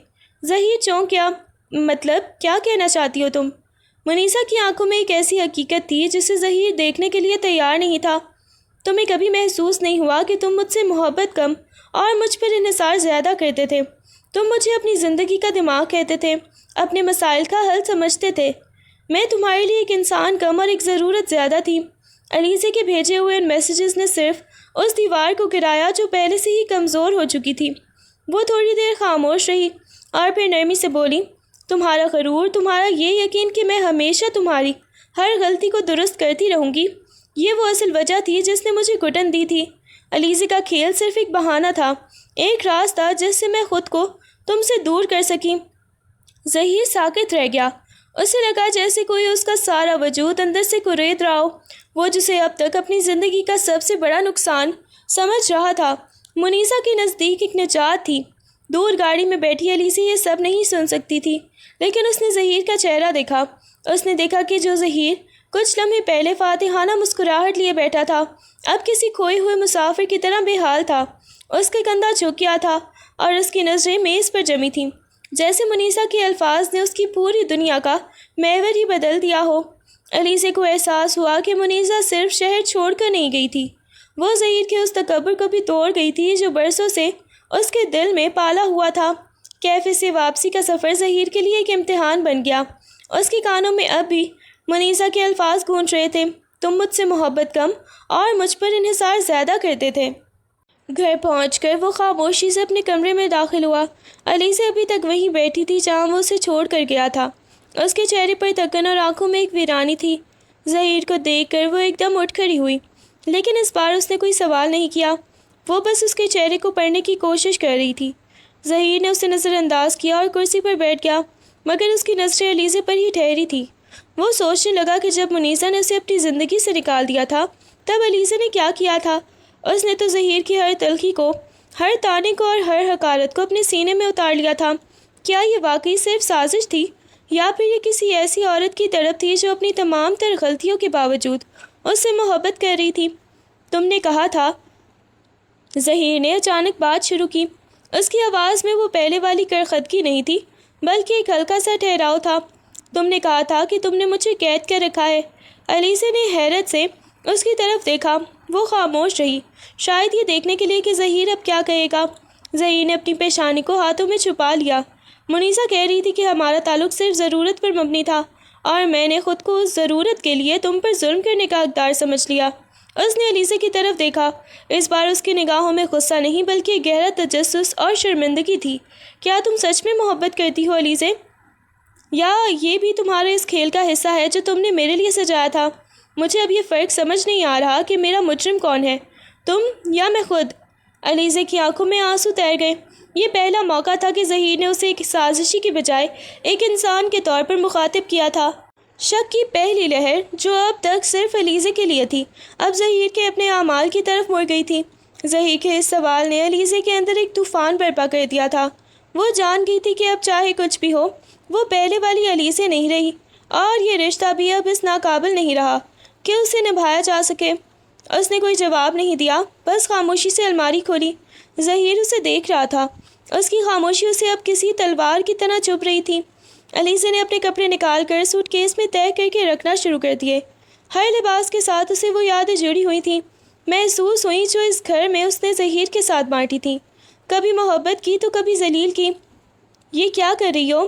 ظہیر چونک گیا۔ مطلب کیا کہنا چاہتی ہو تم؟ منیزا کی آنکھوں میں ایک ایسی حقیقت تھی جسے ظہیر دیکھنے کے لیے تیار نہیں تھا۔ تمہیں کبھی محسوس نہیں ہوا کہ تم مجھ سے محبت کم اور مجھ پر انحصار زیادہ کرتے تھے؟ تم مجھے اپنی زندگی کا دماغ کہتے تھے، اپنے مسائل کا حل سمجھتے تھے۔ میں تمہارے لیے ایک انسان کم اور ایک ضرورت زیادہ تھی۔ علیزے کے بھیجے ہوئے ان میسیجز نے صرف اس دیوار کو گرایا جو پہلے سے ہی کمزور ہو چکی تھی۔ وہ تھوڑی دیر خاموش رہی اور پھر نرمی سے بولی، تمہارا غرور، تمہارا یہ یقین کہ میں ہمیشہ تمہاری ہر غلطی کو درست کرتی رہوں گی، یہ وہ اصل وجہ تھی جس نے مجھے گھٹن دی تھی۔ علیزے کا کھیل صرف ایک بہانہ تھا، ایک راستہ جس سے میں خود کو تم سے دور کر سکیں۔ ظہیر ساکت رہ گیا۔ اسے لگا جیسے کوئی اس کا سارا وجود اندر سے کرید رہا ہو، وہ جسے اب تک اپنی زندگی کا سب سے بڑا نقصان سمجھ رہا تھا۔ منیزا کے نزدیک ایک نجات تھی۔ دور گاڑی میں بیٹھی علیزہ یہ سب نہیں سن سکتی تھی، لیکن اس نے ظہیر کا چہرہ دیکھا۔ اس نے دیکھا کہ جو ظہیر کچھ لمحے پہلے فاتحانہ مسکراہٹ لیے بیٹھا تھا، اب کسی کھوئے ہوئے مسافر کی طرح بے حال تھا۔ اس کے کندھا جھک گیا تھا اور اس کی نظریں میز پر جمی تھیں، جیسے منیزا کے الفاظ نے اس کی پوری دنیا کا محور ہی بدل دیا ہو۔ علیزہ کو احساس ہوا کہ منیزا صرف شہر چھوڑ کر نہیں گئی تھی، وہ ظہیر کے اس تکبر کو بھی توڑ گئی تھی جو برسوں سے اس کے دل میں پالا ہوا تھا۔ کیفے سے واپسی کا سفر ظہیر کے لیے ایک امتحان بن گیا۔ اس کے کانوں میں اب بھی منیزا کے الفاظ گونج رہے تھے، تم مجھ سے محبت کم اور مجھ پر انحصار زیادہ کرتے تھے۔ گھر پہنچ کر وہ خاموشی سے اپنے کمرے میں داخل ہوا۔ علیزہ ابھی تک وہیں بیٹھی تھی جہاں وہ اسے چھوڑ کر گیا تھا۔ اس کے چہرے پر تکن اور آنکھوں میں ایک ویرانی تھی۔ ظہیر کو دیکھ کر وہ ایک دم اٹھ کھڑی ہوئی، لیکن اس بار اس نے کوئی سوال نہیں کیا، وہ بس اس کے چہرے کو پڑھنے کی کوشش کر رہی تھی۔ ظہیر نے اسے نظر انداز کیا اور کرسی پر بیٹھ گیا، مگر اس کی نظریں علیزہ پر ہی ٹھہری تھی۔ وہ سوچنے لگا کہ جب منیزا نے اسے اپنی زندگی سے نکال دیا تھا تب علیزہ نے کیا کیا تھا۔ اس نے تو ظہیر کی ہر تلخی کو، ہر طعنے کو اور ہر حقارت کو اپنے سینے میں اتار لیا تھا۔ کیا یہ واقعی صرف سازش تھی، یا پھر یہ کسی ایسی عورت کی طرف تھی جو اپنی تمام تر غلطیوں کے باوجود اس سے محبت کر رہی تھی؟ تم نے کہا تھا، ظہیر نے اچانک بات شروع کی۔ اس کی آواز میں وہ پہلے والی کرخدگی نہیں تھی، بلکہ ایک ہلکا سا ٹھہراؤ تھا۔ تم نے کہا تھا کہ تم نے مجھے قید کر رکھا ہے۔ علیزہ نے حیرت سے اس کی طرف دیکھا۔ وہ خاموش رہی، شاید یہ دیکھنے کے لیے کہ ظہیر اب کیا کہے گا۔ ظہیر نے اپنی پیشانی کو ہاتھوں میں چھپا لیا۔ منیزا کہہ رہی تھی کہ ہمارا تعلق صرف ضرورت پر مبنی تھا، اور میں نے خود کو اس ضرورت کے لیے تم پر ظلم کرنے کا حقدار سمجھ لیا۔ اس نے علیزہ کی طرف دیکھا۔ اس بار اس کی نگاہوں میں غصہ نہیں بلکہ گہرا تجسس اور شرمندگی تھی۔ کیا تم سچ میں محبت کرتی ہو علیزہ؟ یا یہ بھی تمہارے اس کھیل کا حصہ ہے جو تم نے میرے لیے سجایا تھا؟ مجھے اب یہ فرق سمجھ نہیں آ رہا کہ میرا مجرم کون ہے، تم یا میں خود۔ علیزہ کی آنکھوں میں آنسو تیر گئے۔ یہ پہلا موقع تھا کہ ظہیر نے اسے ایک سازشی کی بجائے ایک انسان کے طور پر مخاطب کیا تھا۔ شک کی پہلی لہر جو اب تک صرف علیزہ کے لیے تھی، اب ظہیر کے اپنے اعمال کی طرف مڑ گئی تھی۔ ظہیر کے اس سوال نے علیزہ کے اندر ایک طوفان برپا کر دیا تھا۔ وہ جان گئی تھی کہ اب چاہے کچھ بھی ہو، وہ پہلے والی علیزہ نہیں رہی، اور یہ رشتہ بھی اب اس ناقابل نہیں رہا کہ اسے نبھایا جا سکے۔ اس نے کوئی جواب نہیں دیا، بس خاموشی سے الماری کھولی۔ ظہیر اسے دیکھ رہا تھا، اس کی خاموشی اسے اب کسی تلوار کی طرح چبھ رہی تھی۔ علیزہ نے اپنے کپڑے نکال کر سوٹ کیس میں طے کر کے رکھنا شروع کر دیے۔ ہر لباس کے ساتھ اسے وہ یادیں جڑی ہوئی تھیں، محسوس ہوئی جو اس گھر میں اس نے ظہیر کے ساتھ بانٹی تھیں، کبھی محبت کی تو کبھی ذلیل کی۔ یہ کیا کر رہی ہو؟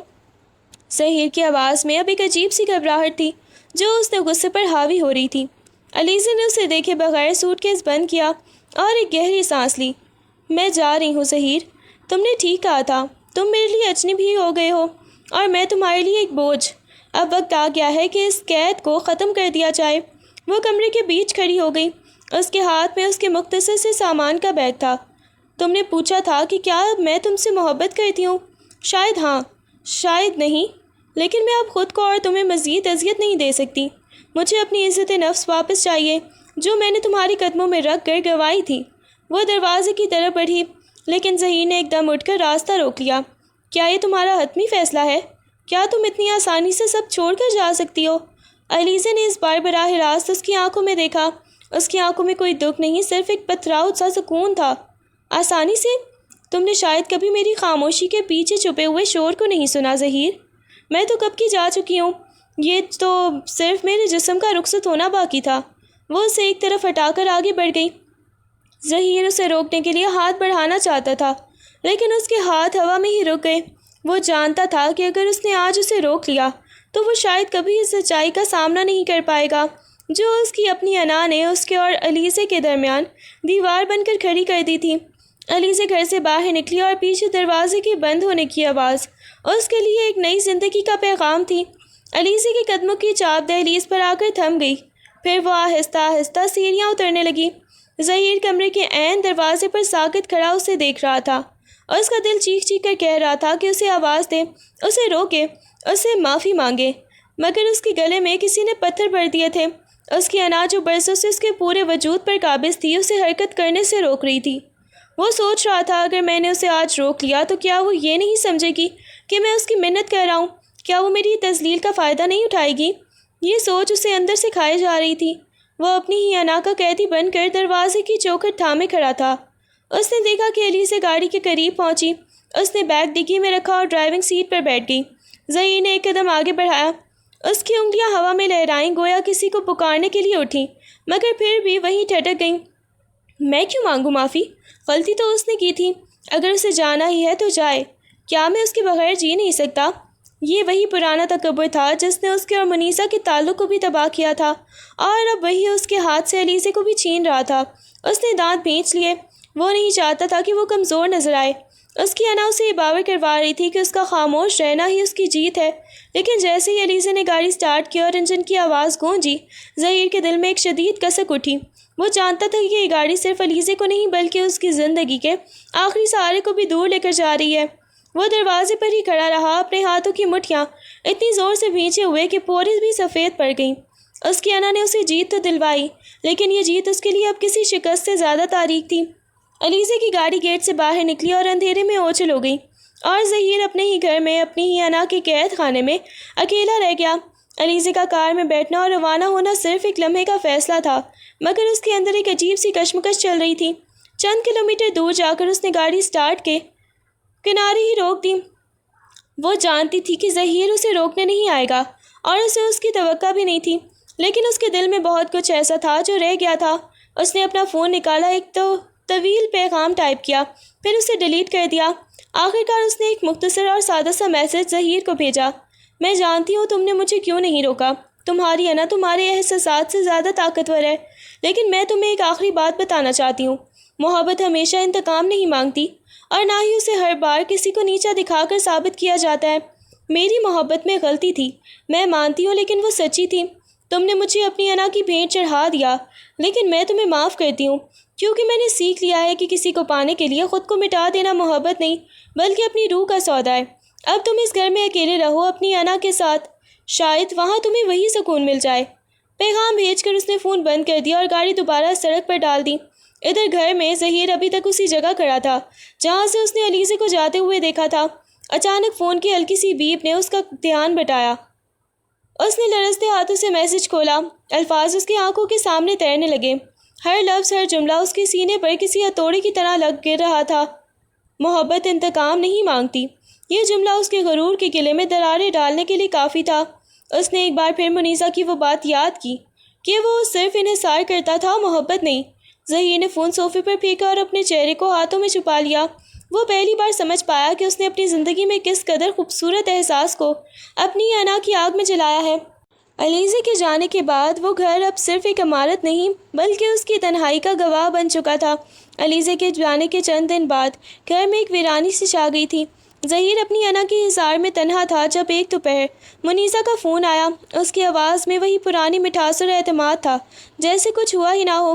ظہیر کی آواز میں اب ایک عجیب سی گھبراہٹ تھی جو اس نے غصے پر حاوی ہو رہی تھی۔ علیزہ نے اسے دیکھے بغیر سوٹ کیس بند کیا اور ایک گہری سانس لی۔ میں جا رہی ہوں ظہیر، تم نے ٹھیک کہا تھا، تم میرے لیے اجنبی ہو گئے ہو اور میں تمہارے لیے ایک بوجھ۔ اب وقت آ گیا ہے کہ اس قید کو ختم کر دیا جائے۔ وہ کمرے کے بیچ کھڑی ہو گئی، اس کے ہاتھ میں اس کے مختصر سے سامان کا بیگ تھا۔ تم نے پوچھا تھا کہ کیا میں تم سے محبت کرتی ہوں؟ شاید ہاں، شاید نہیں، لیکن میں اب خود کو اور تمہیں مزید اذیت نہیں دے سکتی۔ مجھے اپنی عزت نفس واپس چاہیے جو میں نے تمہارے قدموں میں رکھ کر گنوائی تھی۔ وہ دروازے کی طرف بڑھی، لیکن ظہیر نے ایک دم اٹھ کر راستہ روک لیا۔ کیا یہ تمہارا حتمی فیصلہ ہے؟ کیا تم اتنی آسانی سے سب چھوڑ کر جا سکتی ہو؟ علیزہ نے اس بار براہ راست اس کی آنکھوں میں دیکھا۔ اس کی آنکھوں میں کوئی دکھ نہیں، صرف ایک پتھراؤ سا سکون تھا۔ آسانی سے؟ تم نے شاید کبھی میری خاموشی کے پیچھے چھپے ہوئے شور کو نہیں سنا ظہیر۔ میں تو کب کی جا چکی ہوں۔ یہ تو صرف میرے جسم کا رخصت ہونا باقی تھا۔ وہ اسے ایک طرف ہٹا کر آگے بڑھ گئی۔ ظہیر اسے روکنے کے لیے ہاتھ بڑھانا چاہتا تھا، لیکن اس کے ہاتھ ہوا میں ہی رک گئے۔ وہ جانتا تھا کہ اگر اس نے آج اسے روک لیا تو وہ شاید کبھی اس سچائی کا سامنا نہیں کر پائے گا جو اس کی اپنی انا نے اس کے اور علیزے کے درمیان دیوار بن کر کھڑی کر دی تھی۔ علیزے گھر سے باہر نکلی اور پیچھے دروازے کے بند ہونے کی آواز اس کے لیے ایک نئی زندگی کا پیغام تھی۔ علیزے کے قدموں کی چاپ دہلیز پر آ کر تھم گئی، پھر وہ آہستہ آہستہ سیڑھیاں اترنے لگی۔ ظہیر کمرے کے عین دروازے پر ساکت کھڑا اسے دیکھ رہا تھا۔ اس کا دل چیخ چیخ کر کہہ رہا تھا کہ اسے آواز دے، اسے روکے، اسے معافی مانگے، مگر اس کے گلے میں کسی نے پتھر بھر دیے تھے۔ اس کی انا جو برسوں سے اس کے پورے وجود پر قابض تھی اسے حرکت کرنے سے روک رہی تھی۔ وہ سوچ رہا تھا اگر میں نے اسے آج روک لیا تو کیا وہ یہ نہیں سمجھے گی کہ میں اس کی منت کر رہا ہوں؟ کیا وہ میری تذلیل کا فائدہ نہیں اٹھائے گی؟ یہ سوچ اسے اندر سے کھائے جا رہی تھی۔ وہ اپنی ہی انا کا قیدی بن کر دروازے کی چوکھٹ تھامے کھڑا تھا۔ اس نے دیکھا کہ علی سے گاڑی کے قریب پہنچی۔ اس نے بیگ ڈگی میں رکھا اور ڈرائیونگ سیٹ پر بیٹھ گئی۔ ظہیر نے ایک قدم آگے بڑھایا۔ اس کی انگلیاں ہوا میں لہرائیں گویا کسی کو پکارنے کے لیے اٹھیں، مگر پھر بھی وہیں ٹھٹک گئیں۔ میں کیوں مانگوں معافی؟ غلطی تو اس نے کی تھی، اگر اسے جانا ہی ہے تو جائے۔ کیا میں اس کے بغیر جی نہیں سکتا؟ یہ وہی پرانا تکبر تھا جس نے اس کے اور منیزہ کے تعلق کو بھی تباہ کیا تھا، اور اب وہی اس کے ہاتھ سے علیزے کو بھی چھین رہا تھا۔ اس نے دانت بھینچ لیے۔ وہ نہیں چاہتا تھا کہ وہ کمزور نظر آئے۔ اس کی انا اسے یہ باور کروا رہی تھی کہ اس کا خاموش رہنا ہی اس کی جیت ہے، لیکن جیسے ہی علیزے نے گاڑی سٹارٹ کی اور انجن کی آواز گونجی، ظہیر کے دل میں ایک شدید کسک اٹھی۔ وہ جانتا تھا کہ یہ گاڑی صرف علیزے کو نہیں بلکہ اس کی زندگی کے آخری سہارے کو بھی دور لے کر جا رہی ہے۔ وہ دروازے پر ہی کھڑا رہا، اپنے ہاتھوں کی مٹھیاں اتنی زور سے بھینچے ہوئے کہ پورے بھی سفید پڑ گئیں۔ اس کی انا نے اسے جیت تو دلوائی، لیکن یہ جیت اس کے لیے اب کسی شکست سے زیادہ تاریک تھی۔ علیزے کی گاڑی گیٹ سے باہر نکلی اور اندھیرے میں اوچھل ہو گئی، اور ظہیر اپنے ہی گھر میں اپنی ہی انا کے قید خانے میں اکیلا رہ گیا۔ علیزے کا کار میں بیٹھنا اور روانہ ہونا صرف ایک لمحے کا فیصلہ تھا، مگر اس کے اندر ایک عجیب سی کشمکش چل رہی تھی۔ چند کلومیٹر دور جا کر اس نے گاڑی سٹارٹ کے کنارے ہی روک دی۔ وہ جانتی تھی کہ ظہیر اسے روکنے نہیں آئے گا، اور اسے اس کی توقع بھی نہیں تھی، لیکن اس کے دل میں بہت کچھ ایسا تھا جو رہ گیا تھا۔ اس نے اپنا فون نکالا، ایک تو طویل پیغام ٹائپ کیا، پھر اسے ڈیلیٹ کر دیا۔ آخرکار اس نے ایک مختصر اور سادہ سا میسج ظہیر کو بھیجا: میں جانتی ہوں تم نے مجھے کیوں نہیں روکا، تمہاری انا تمہارے احساسات سے زیادہ طاقتور ہے، لیکن میں تمہیں ایک آخری بات بتانا چاہتی ہوں۔ محبت ہمیشہ انتقام نہیں مانگتی، اور نہ ہی اسے ہر بار کسی کو نیچا دکھا کر ثابت کیا جاتا ہے۔ میری محبت میں غلطی تھی، میں مانتی ہوں، لیکن وہ سچی تھی۔ تم نے مجھے اپنی انا کی بھیٹ چڑھا دیا، لیکن میں تمہیں معاف کرتی ہوں، کیونکہ میں نے سیکھ لیا ہے کہ کسی کو پانے کے لیے خود کو مٹا دینا محبت نہیں بلکہ اپنی روح کا سودا ہے۔ اب تم اس گھر میں اکیلے رہو اپنی انا کے ساتھ، شاید وہاں تمہیں وہی سکون مل جائے۔ پیغام بھیج کر اس نے فون بند کر دیا اور گاڑی دوبارہ سڑک پر ڈال دی۔ ادھر گھر میں ظہیر ابھی تک اسی جگہ کھڑا تھا جہاں سے اس نے علیزے کو جاتے ہوئے دیکھا تھا۔ اچانک فون کی ہلکی سی بیپ نے اس کا دھیان بٹایا۔ اس نے لرزتے ہاتھوں سے میسج کھولا۔ الفاظ اس کی آنکھوں کے سامنے تیرنے لگے، ہر لفظ، ہر جملہ اس کے سینے پر کسی ہتھوڑے کی طرح لگ گر رہا تھا۔ محبت انتقام نہیں مانگتی، یہ جملہ اس کے غرور کے قلعے میں دراریں ڈالنے کے لیے کافی تھا۔ اس نے ایک بار پھر منیزہ کی وہ بات یاد کی کہ وہ صرف انحصار کرتا تھا، محبت نہیں۔ ظہیر نے فون صوفے پر پھینکا اور اپنے چہرے کو ہاتھوں میں چھپا لیا۔ وہ پہلی بار سمجھ پایا کہ اس نے اپنی زندگی میں کس قدر خوبصورت احساس کو اپنی انا کی آگ میں جلایا ہے۔ علیزے کے جانے کے بعد وہ گھر اب صرف ایک عمارت نہیں بلکہ اس کی تنہائی کا گواہ بن چکا تھا۔ علیزے کے جانے کے چند دن بعد گھر میں ایک ویرانی سی چھا گئی تھی۔ ظہیر اپنی انا کے حصار میں تنہا تھا جب ایک دوپہر منیزہ کا فون آیا۔ اس کی آواز میں وہی پرانی مٹھاس اور اعتماد تھا، جیسے کچھ ہوا ہی نہ ہو۔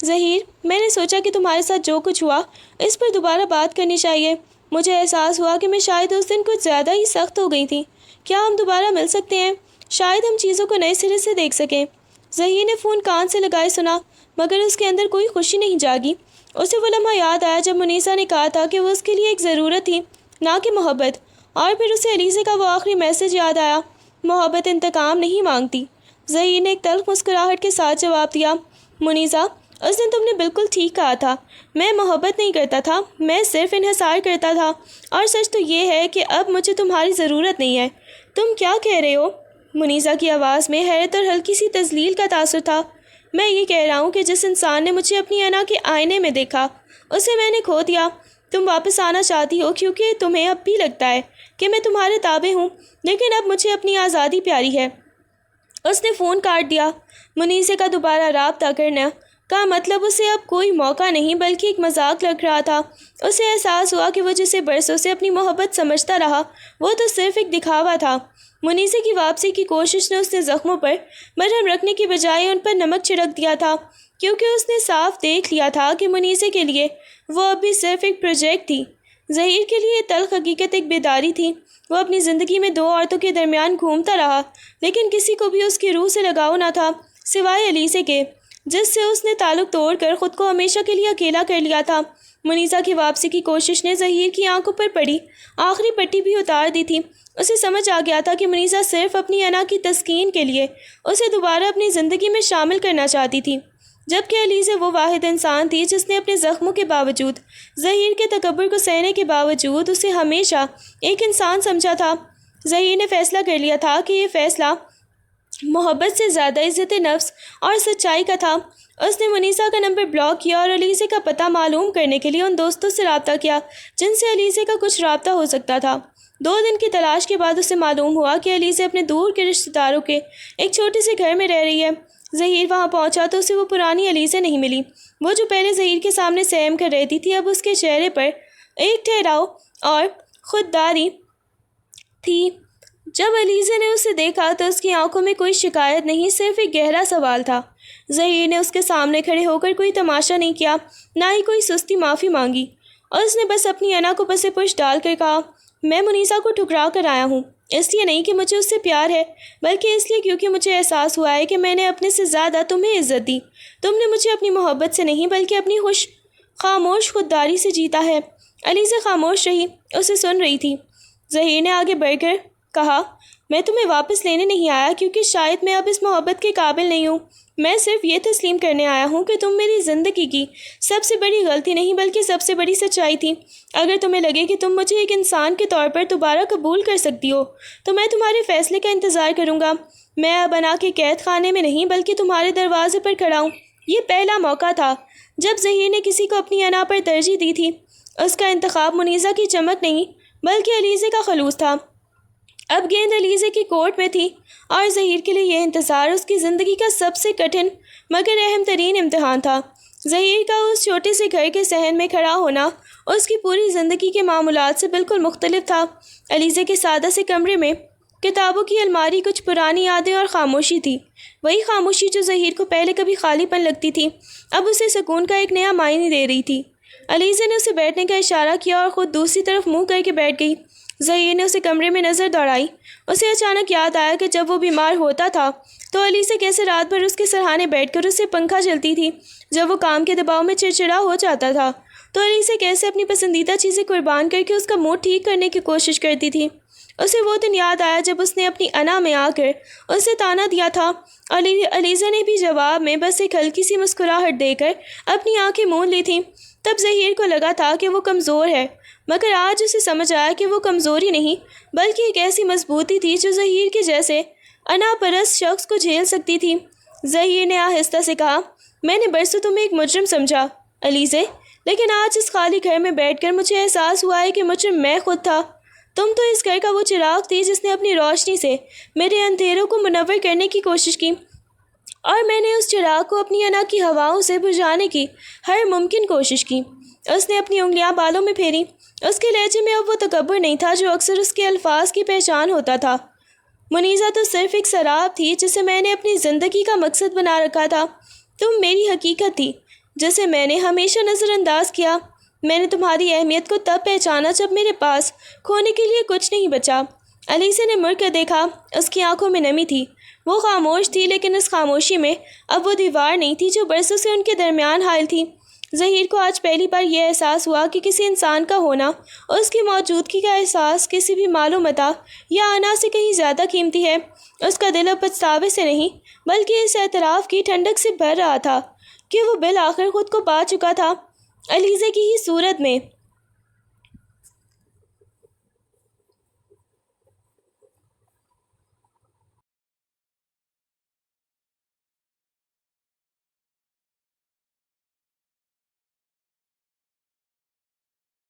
ظہیر، میں نے سوچا کہ تمہارے ساتھ جو کچھ ہوا اس پر دوبارہ بات کرنی چاہیے۔ مجھے احساس ہوا کہ میں شاید اس دن کچھ زیادہ ہی سخت ہو گئی تھی۔ کیا ہم دوبارہ مل سکتے ہیں؟ شاید ہم چیزوں کو نئے سرے سے دیکھ سکیں۔ ظہیر نے فون کان سے لگائے سنا، مگر اس کے اندر کوئی خوشی نہیں جاگی۔ اسے وہ لمحہ یاد آیا جب منیزہ نے کہا تھا کہ وہ اس کے لیے ایک ضرورت تھی، نہ کہ محبت، اور پھر اسے علیزے کا وہ آخری میسج یاد آیا: محبت انتقام نہیں مانگتی۔ ظہیر نے ایک تلخ مسکراہٹ کے ساتھ جواب دیا: منیزہ، اس دن تم نے بالکل ٹھیک کہا تھا، میں محبت نہیں کرتا تھا، میں صرف انحصار کرتا تھا، اور سچ تو یہ ہے کہ اب مجھے تمہاری ضرورت نہیں ہے۔ تم کیا کہہ رہے ہو؟ منیزہ کی آواز میں حیرت اور ہلکی سی تذلیل کا تاثر تھا۔ میں یہ کہہ رہا ہوں کہ جس انسان نے مجھے اپنی انا کے آئینے میں دیکھا اسے میں نے کھو دیا۔ تم واپس آنا چاہتی ہو کیونکہ تمہیں اب بھی لگتا ہے کہ میں تمہارے تابع ہوں، لیکن اب مجھے اپنی آزادی پیاری ہے۔ اس نے فون کاٹ دیا۔ منیزے کا دوبارہ رابطہ کرنا کا مطلب اسے اب کوئی موقع نہیں بلکہ ایک مذاق لگ رہا تھا۔ اسے احساس ہوا کہ وہ جسے برسوں سے اپنی محبت سمجھتا رہا وہ تو صرف ایک دکھاوا تھا۔ منیزے کی واپسی کی کوشش نے اس نے زخموں پر مرہم رکھنے کی بجائے ان پر نمک چھڑک دیا تھا، کیونکہ اس نے صاف دیکھ لیا تھا کہ منیزے کے لیے وہ اب بھی صرف ایک پروجیکٹ تھی۔ ظہیر کے لیے تلخ حقیقت ایک بیداری تھی۔ وہ اپنی زندگی میں 2 عورتوں کے درمیان گھومتا رہا، لیکن کسی کو بھی اس کی روح سے لگاؤ نہ تھا سوائے علیزے کے، جس سے اس نے تعلق توڑ کر خود کو ہمیشہ کے لیے اکیلا کر لیا تھا۔ منیزہ کی واپسی کی کوشش نے ظہیر کی آنکھوں پر پڑی آخری پٹی بھی اتار دی تھی۔ اسے سمجھ آ گیا تھا کہ منیزہ صرف اپنی انا کی تسکین کے لیے اسے دوبارہ اپنی زندگی میں شامل کرنا چاہتی تھی، جبکہ علیزہ وہ واحد انسان تھی جس نے اپنے زخموں کے باوجود، ظہیر کے تکبر کو سہنے کے باوجود اسے ہمیشہ ایک انسان سمجھا تھا۔ ظہیر نے فیصلہ کر لیا تھا کہ یہ فیصلہ محبت سے زیادہ عزت نفس اور سچائی کا تھا۔ اس نے منیزہ کا نمبر بلاک کیا اور علیزے کا پتہ معلوم کرنے کے لیے ان دوستوں سے رابطہ کیا جن سے علیزے کا کچھ رابطہ ہو سکتا تھا۔ 2 دن کی تلاش کے بعد اسے معلوم ہوا کہ علیزہ اپنے دور کے رشتہ داروں کے ایک چھوٹے سے گھر میں رہ رہی ہے۔ ظہیر وہاں پہنچا تو اسے وہ پرانی علیزہ نہیں ملی، وہ جو پہلے ظہیر کے سامنے سہم کر رہتی تھی۔ اب اس کے چہرے پر ایک ٹھہراؤ اور خودداری تھی۔ جب علیزہ نے اسے دیکھا تو اس کی آنکھوں میں کوئی شکایت نہیں، صرف ایک گہرا سوال تھا۔ ظہیر نے اس کے سامنے کھڑے ہو کر کوئی تماشا نہیں کیا، نہ ہی کوئی سستی معافی مانگی، اور اس نے بس اپنی انا کو پس پش ڈال کر کہا، میں منیزہ کو ٹھکرا کر آیا ہوں، اس لیے نہیں کہ مجھے اس سے پیار ہے، بلکہ اس لیے کیونکہ مجھے احساس ہوا ہے کہ میں نے اپنے سے زیادہ تمہیں عزت دی۔ تم نے مجھے اپنی محبت سے نہیں بلکہ اپنی خاموش خودداری سے جیتا ہے۔ علیزہ خاموش رہی، اسے سن رہی تھی۔ ظہیر نے آگے بڑھ کر کہا، میں تمہیں واپس لینے نہیں آیا کیونکہ شاید میں اب اس محبت کے قابل نہیں ہوں، میں صرف یہ تسلیم کرنے آیا ہوں کہ تم میری زندگی کی سب سے بڑی غلطی نہیں بلکہ سب سے بڑی سچائی تھی۔ اگر تمہیں لگے کہ تم مجھے ایک انسان کے طور پر دوبارہ قبول کر سکتی ہو تو میں تمہارے فیصلے کا انتظار کروں گا۔ میں اب انا کے قید خانے میں نہیں بلکہ تمہارے دروازے پر کھڑا ہوں۔ یہ پہلا موقع تھا جب ظہیر نے کسی کو اپنی انا پر ترجیح دی تھی۔ اس کا انتخاب منیزہ کی چمک نہیں بلکہ علیزہ کا خلوص تھا۔ اب گیند علیزہ کی کورٹ میں تھی اور ظہیر کے لیے یہ انتظار اس کی زندگی کا سب سے کٹھن مگر اہم ترین امتحان تھا۔ ظہیر کا اس چھوٹے سے گھر کے صحن میں کھڑا ہونا اس کی پوری زندگی کے معمولات سے بالکل مختلف تھا۔ علیزہ کے سادہ سے کمرے میں کتابوں کی الماری، کچھ پرانی یادیں اور خاموشی تھی، وہی خاموشی جو ظہیر کو پہلے کبھی خالی پن لگتی تھی اب اسے سکون کا ایک نیا معنی دے رہی تھی۔ علیزہ نے اسے بیٹھنے کا اشارہ کیا اور خود دوسری طرف منہ کر کے بیٹھ گئی۔ ظہیر نے اسے کمرے میں نظر دوڑائی۔ اسے اچانک یاد آیا کہ جب وہ بیمار ہوتا تھا تو علیزہ کیسے رات بھر اس کے سرہانے بیٹھ کر اسے پنکھا چلتی تھی، جب وہ کام کے دباؤ میں چڑچڑا ہو جاتا تھا تو علیزہ کیسے اپنی پسندیدہ چیزیں قربان کر کے اس کا موڈ ٹھیک کرنے کی کوشش کرتی تھی۔ اسے وہ دن یاد آیا جب اس نے اپنی انا میں آ کر اسے تانا دیا تھا۔ علیزہ نے بھی جواب میں بس ایک ہلکی سی مسکراہٹ دے کر اپنی آنکھیں مون لی تھیں۔ تب ظہیر کو لگا تھا کہ وہ کمزور ہے، مگر آج اسے سمجھ آیا کہ وہ کمزوری نہیں بلکہ ایک ایسی مضبوطی تھی جو ظہیر کے جیسے انا پرست شخص کو جھیل سکتی تھی۔ ظہیر نے آہستہ سے کہا، میں نے برسوں تمہیں ایک مجرم سمجھا علیزہ، لیکن آج اس خالی گھر میں بیٹھ کر مجھے احساس ہوا ہے کہ مجرم میں خود تھا۔ تم تو اس گھر کا وہ چراغ تھی جس نے اپنی روشنی سے میرے اندھیروں کو منور کرنے کی کوشش کی، اور میں نے اس چراغ کو اپنی انا کی ہواؤں سے بجھانے کی ہر ممکن کوشش کی۔ اس نے اپنی انگلیاں بالوں میں پھیری۔ اس کے لہجے میں اب وہ تکبر نہیں تھا جو اکثر اس کے الفاظ کی پہچان ہوتا تھا۔ منیزہ تو صرف ایک سراب تھی جسے میں نے اپنی زندگی کا مقصد بنا رکھا تھا۔ تم میری حقیقت تھی جسے میں نے ہمیشہ نظر انداز کیا۔ میں نے تمہاری اہمیت کو تب پہچانا جب میرے پاس کھونے کے لیے کچھ نہیں بچا۔ علیزہ نے مڑ کر دیکھا، اس کی آنکھوں میں نمی تھی۔ وہ خاموش تھی، لیکن اس خاموشی میں اب وہ دیوار نہیں تھی جو برسوں سے ان کے درمیان حائل تھی۔ ظہیر کو آج پہلی بار یہ احساس ہوا کہ کسی انسان کا ہونا اور اس کی موجودگی کا احساس کسی بھی مال و متاع یا انا سے کہیں زیادہ قیمتی ہے۔ اس کا دل اب پچھتاوے سے نہیں بلکہ اس اعتراف کی ٹھنڈک سے بھر رہا تھا کہ وہ بالآخر خود کو پا چکا تھا، علیزہ کی ہی صورت میں۔